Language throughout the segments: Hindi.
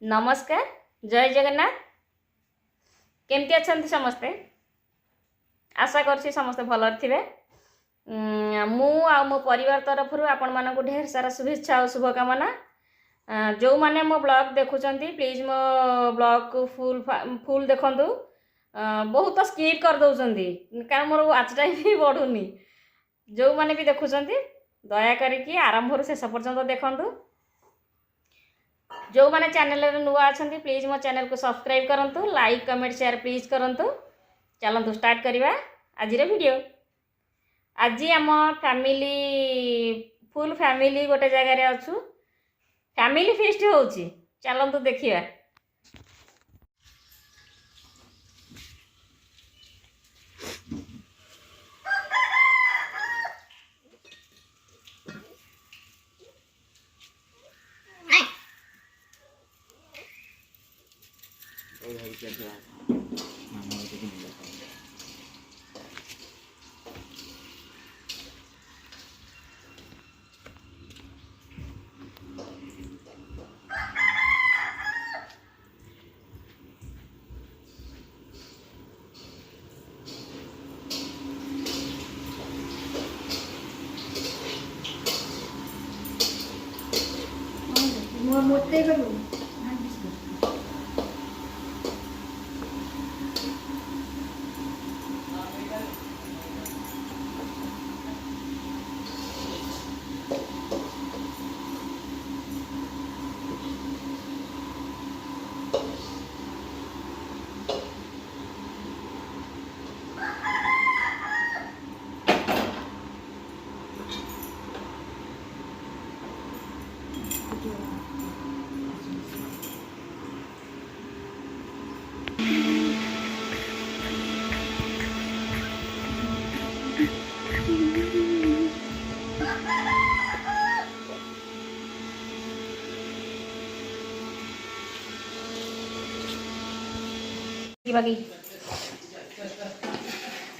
नमस्कार जय जगन्नाथ केमती अच्छा समस्ते आशा करছি समस्ते भल थे मु आ मो परिवार तरफ आपण मानक ढेर सारा शुभेच्छा और शुभकामना जो माने मो ब्लॉग देखुं प्लीज मो ब्लॉग को फुल देखु बहुत स्किप कर दौरान कारण मोर वाच टाइम भी बढ़ुनी जो माने भी देखुं दया करके आरंभ शेष पर्यंत देखु जो माने चैनल नुआ अच्छा प्लीज मो चैनल को सब्सक्राइब करूँ लाइक कमेंट शेयर प्लीज करूँ चलतु स्टार्ट करवा आज वीडियो आज आम फैमिली फुल फैमिली गोटे जगह अच्छू फैमिली फीस्ट होची चलतु देखिए मोटे करूँ बाकी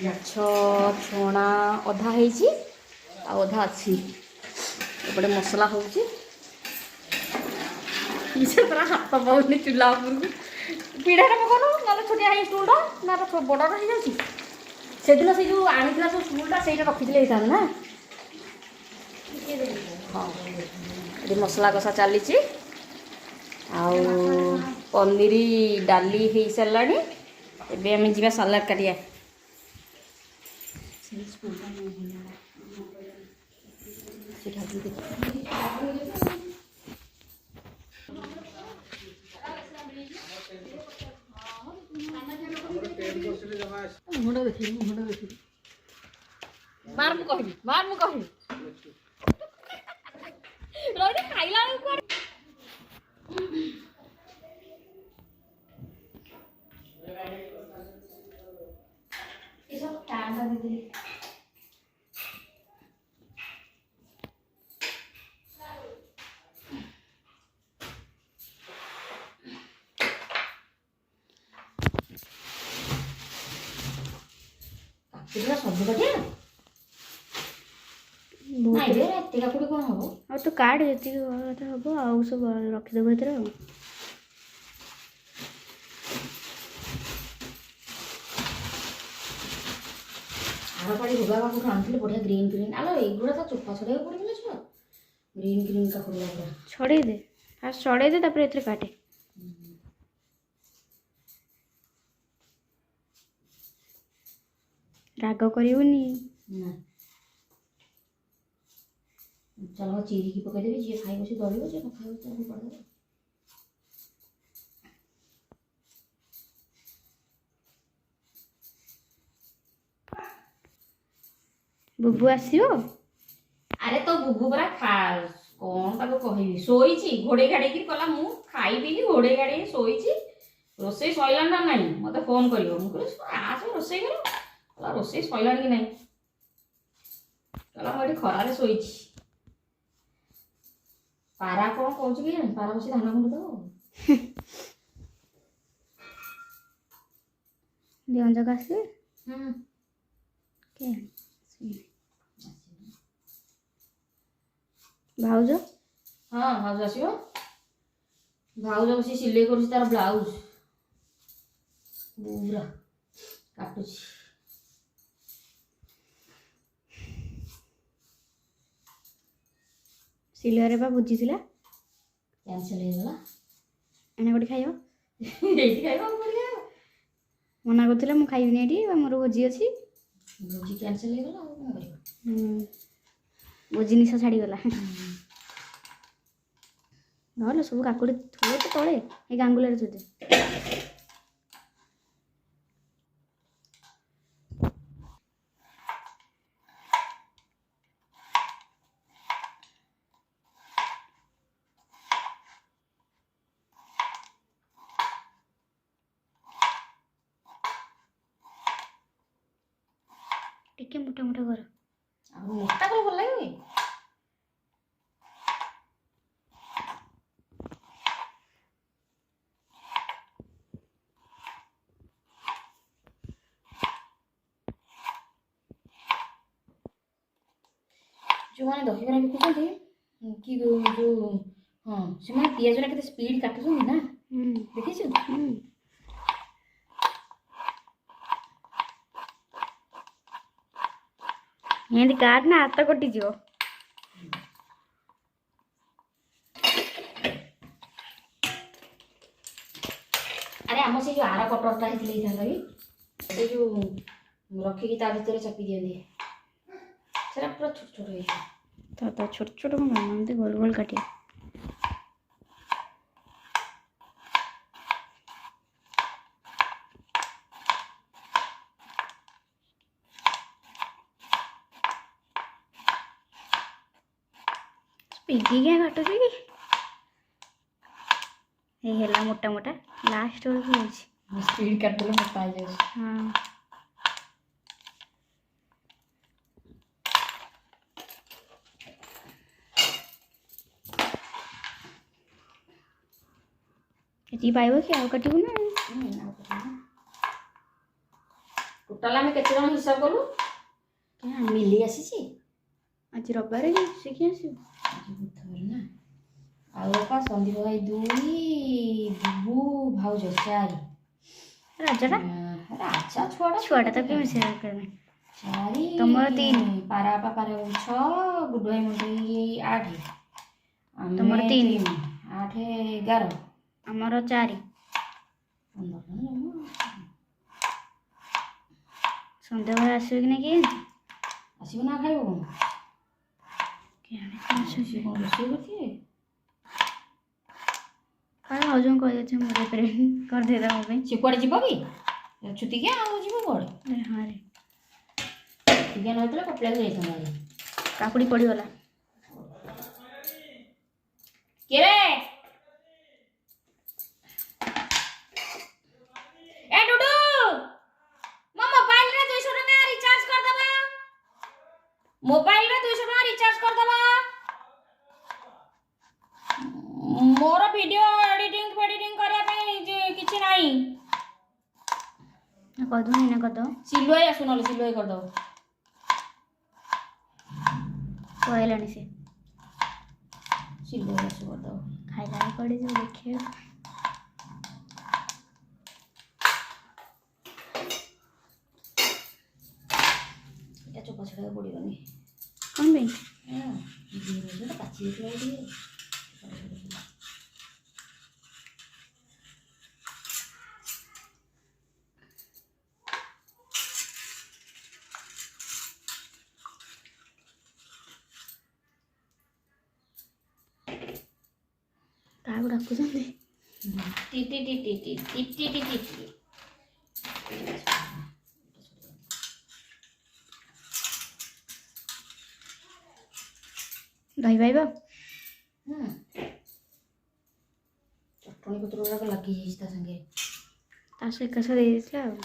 माछ छणा अधा है अधा अच्छी एपटे मसला हो हाथ पाऊनी चूल्हा उपरको पीढ़ा पकाऊ ना छोटिया है स्टूलटा ना बड़ रही जाऊँगी से दिन से जो आनी सब स्टूलटा से रखी ना हाँ ये मसला कषा चली पनीर डाली हो सारे एबे आम जी सलाद काटिया मार मु कह खाइला सब कटिया कौन हम आ तो काट जी हम आउ सब रखीदेव भर आड़पाड़ी भोगा काकुड़ आनी बढ़िया ग्रीन ग्रीन आलो युवा तो चोपा छड़ा पड़ेगा छुआ ग्रीन ग्रीन काकुड़ पूरा छड़े दे फास्ट छड़े दे तापर एथरे काटे राग करनी ना चलो चीरी की पकईदेवी जी खाइब से दौड़ जी न खाइब चल पड़े बुबू आसो अरे तो बुबू परा खा कौन ताको कहबी सोईची घोड़े घाड़े कला मु खाइबी घोड़े घाड़े सोईची रोसे सैला ना नहीं मत फोन कर आस रोसे कर रोसे सैला कि नहीं कला मुझे खरारे सोईची पारा कौन कौच कि पारा बस धान खुंड दो दिवंजा का आसे के भाउज हाँ भाउज आसो भाउज बस सिलाई कर तार ब्लाउज पूरा काटुची सिलुआरे बा बुझीला कैंसल हो एने गोटे खाइब गला मना करथिले मु खाइबिनी एठी मोर भोजी अछि भोजी कैंसल हो गला कौन कर भोजी निशा छाड़ी गला नहले सब काकुड़ी थोड़े तो तले ए गांगुलारे थोदे टिके मोटा मोटा कर आ मोटा कर भल लगे जो मैंने दहीबरा बिकुଛନ୍ତି कि जो हाँ से पियाज के स्पीड काटुଛନ୍ତି ना देखिଛୁ एंदी काट ना हाथ कटि जीव अरे आम से जो आर कटरटा होता भी जो रखिकी ता भीतर चापी दिखती सेटा पूरा छोट छोट हो तो छोट छोट एमती गोल गोल काटिया स्पीडी क्या काटुछ कि हेला मोटा मोटा लास्ट बेलू स्पीड काटदेले मोटा हो जाए हाँ ଏତିକି ପାଇବ କି ଆଉ କାଟିବୁ ନା ଟୋଟାଲ ଆମେ କେତେ ଜଣ ହିସାବ କଲୁ ମିଲି ଆସିଛି ଆଜି ରବିବାର କି ସେ କିଏ ଆସିବ ଆଜି ବୁଧବାର ନା ଆଉ ବାପା ସନ୍ଦୀପ ଭାଇ 2 ବିଭୁ ଭାଉଜ 4 ରାଜାଟା ରାଜା ଛୁଆଟା ତ କେମିତି ସେ ଦରକାର 4 ତମର 3 ପାରା ବାପା ପାରା 6 ଗୁଡୁ ଭାଇ ମଣ୍ଡେଇ 8 ତମର 3 8 11 ଆମର 4 15 ଜଣ ସନ୍ଧ୍ୟାବେଳେ ଆସିବ କି ନା କିଏ ଆସିବ ନା ଖାଇବ କ'ଣ ରୋଷେଇ କରିଥିବେ କାଳେ ଭାଉଜଙ୍କୁ କହିଦେଇଛି ମୁଁ କରିଦେଇଦେବା ମୋ ପାଇଁ ସେ କୁଆଡ଼େ ଯିବ କି ଛୁତିକିଆ ଆଉ ଯିବ କୁଆଡ଼େ ହଁ ରେ ଛୁତିକିଆ ନହେଇଥିଲେ କପିଳାକୁ ଯାଇଥାନ୍ତା କାକୁଡ଼ି ପଡ଼ିଗଲା କିରେ ए डुडू मो मोबाइल रे 200 टका रिचार्ज कर दबा मोबाइल रे 200 टका रिचार्ज कर दबा मोर वीडियो एडिटिंग करिया पे किछि नाही ना कर दो ना कर दो सिलुआई आसु नले सिलुआई कर दो पळेलाणी से सिलुआई आसु कर दो खाइला पड़ी जो देखिए এটা চোপা ছড়া পড়িবনি कौन भाई হ্যাঁ এটা পাচি দিয়ে କାହାକୁ ଡାକୁଛନ୍ତି ଟି ଟି ଟି ଟି ଟି ଟି ଟି ଟି ଟି ଟି ଦହି ପାଇବ ଚଟଣି ପତ୍ର ଗୁଡ଼ାକ ଲାଗିଯାଇଛି ତା ସାଙ୍ଗେ ତା ସହ ଏକାଶ ଦେଇଦେଇଥିଲା ଆଉ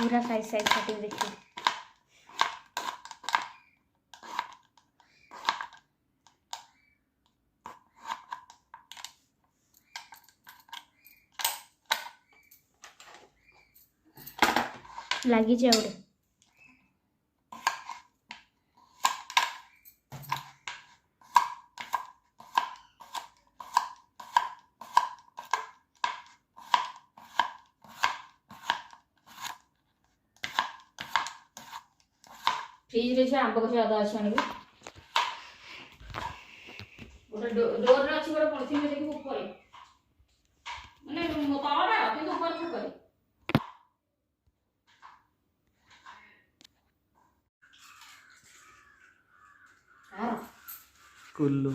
पूरा साइज साइज कटिंग देखिए। ଲାଗିଛି ଆଉ ଗୋଟେ। ଫ୍ରିଜ୍ରେ ଅଛି ଆମ୍ବ କଷି ଅଦା ଅଛି ଆଣିବି। ଗୋଟେ ଡୋରରେ ଅଛି ଗୋଟେ ପଲିଥିନ୍ ଦେଖିବୁ ଉପରେ ମାନେ ତଳଟା କିନ୍ତୁ ଉପରେ ଥାକରେ। କୁଲୁ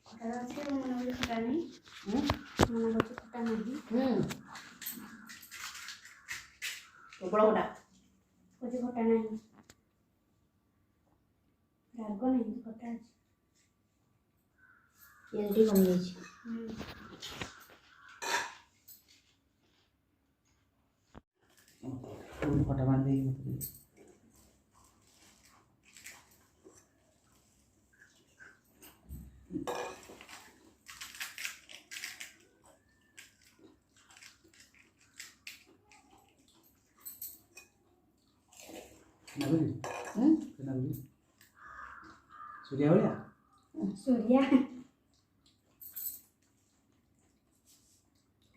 ଖଟା ଅଛି ମନେ ହଉଛି ଖଟା ନାହିଁ। ମନେ ହଉଛି ଖଟା ନାହିଁ। ପ୍ରବଳ ଗୋଟା କହୁଛି ଖଟା ନାହିଁ। ରାଗ ନାହିଁ ଖଟା ଅଛି। ପିଆଜ ଟିକେ କମିଯାଇଛି। ଖଟା ପାଣି ଦେଇକି ମତେ ଦେ। सूर्या भलिया सूर्या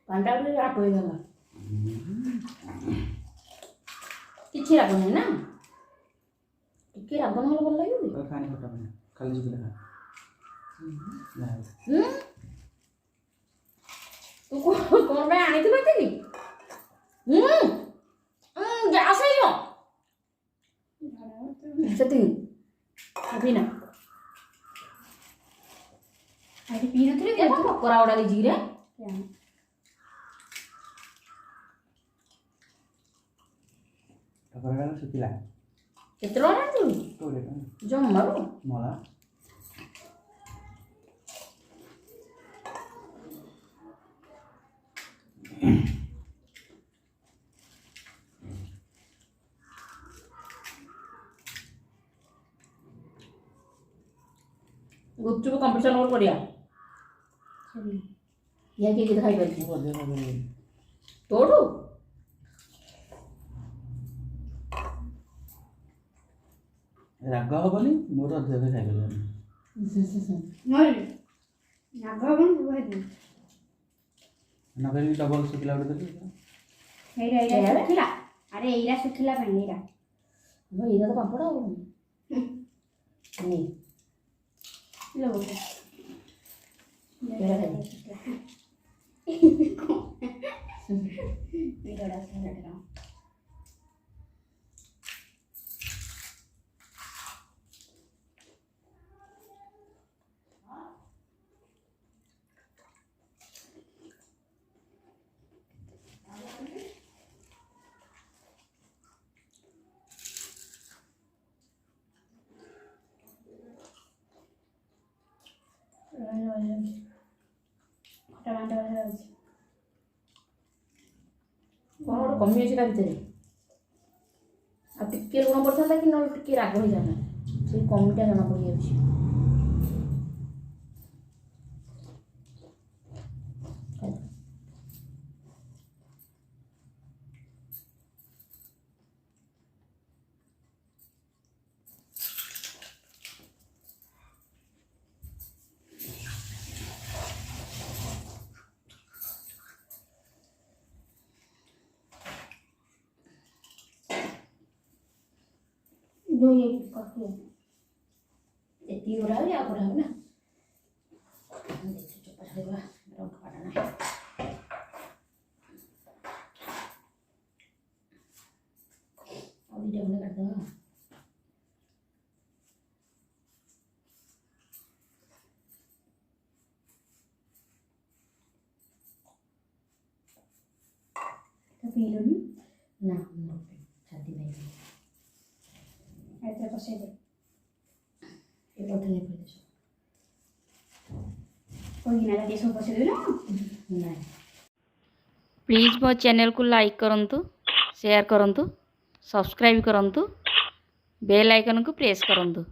ପାଣିଟା ଟିକେ ରାଗ ହେଇଗଲା। କିଛି ରାଗ ନାହିଁ ନା? ଟିକେ ରାଗ ନହେଲେ ଭଲ ଲାଗିବ କି? ଖାନି ଖଟା ପାଣି ଖାଲି ଶୁଖିଲା ଖା। ତୁ କ'ଣ ପାଇଁ ଆଣିଥିଲୁ ଏତିକି? ଗ୍ୟାସ୍ ହେଇଯିବ ସେତିକି ହେବି ନା। ଆଜି ପିଇ ନଥିଲି କି? ପକୋଡ଼ା ଗୁଡ଼ା ଦେଇଛି ରେ। ଶୁଖିଲା କେତେ ଟଙ୍କା ଆଣିଥିଲୁ? 20 ଟଙ୍କା ଜମାରୁ ମଲା। ଗୁପଚୁପ କମ୍ପିଟିସନ୍ ଗୋଟେ କରିବା। ଇଏ କିଏ କେତେ ଖାଇପାରିଛି ତୋଠୁ? ରାଗ ହବନି ମୋର ଅଧିକ ଖାଇପାରିବନି। ରାଗ ହବନି ତୁ ଖାଇଦେବୁ। ନକରି ଡବଲ ଶୁଖିଲା ଗୋଟେ ଦେଲି। ଏଇଟା ଶୁଖିଲା। ଆରେ ଏଇଟା ଶୁଖିଲା ପାଣି ଏଇଟା। ଏଇଟା ତ ପାମ୍ପଡ଼ ଆଉ लो बोल କ'ଣ ଗୋଟେ କମିଯାଇଛି ତା ଭିତରେ। ଆଉ ଟିକେ ଲୁଣ ପଡ଼ିଥାନ୍ତା କି ନହେଲେ ଟିକେ ରାଗ ହେଇଥାନ୍ତା। ସେଇ କମିଟା ଜଣା ପଡ଼ିଯାଉଛି। जो ये करते हैं ଏତିକି ଗୋଟା ହଉଛି ଆଉ ଗୋଟା ହବ ନା। ଚୋପା ଛାଡ଼ିବା ରଙ୍ଗ ପାଟା ନାହିଁ। ଆଉ ଦୁଇଟା ଖଣ୍ଡେ କାଟିଦେବା। तो पी लो नहीं ନା ଛାତି ନାହିଁ ऐसे पसे दे ଏ ବୋତଲ ନେଇ ପଡ଼ିଦେଶ। कोई ना लगे सो पसे दे ना ନାଇଁ प्लीज़ मो चैनल को लाइक करंतु, शेयर करंतु, सब्सक्राइब करंतु, बेल आइकन को प्रेस करंतु।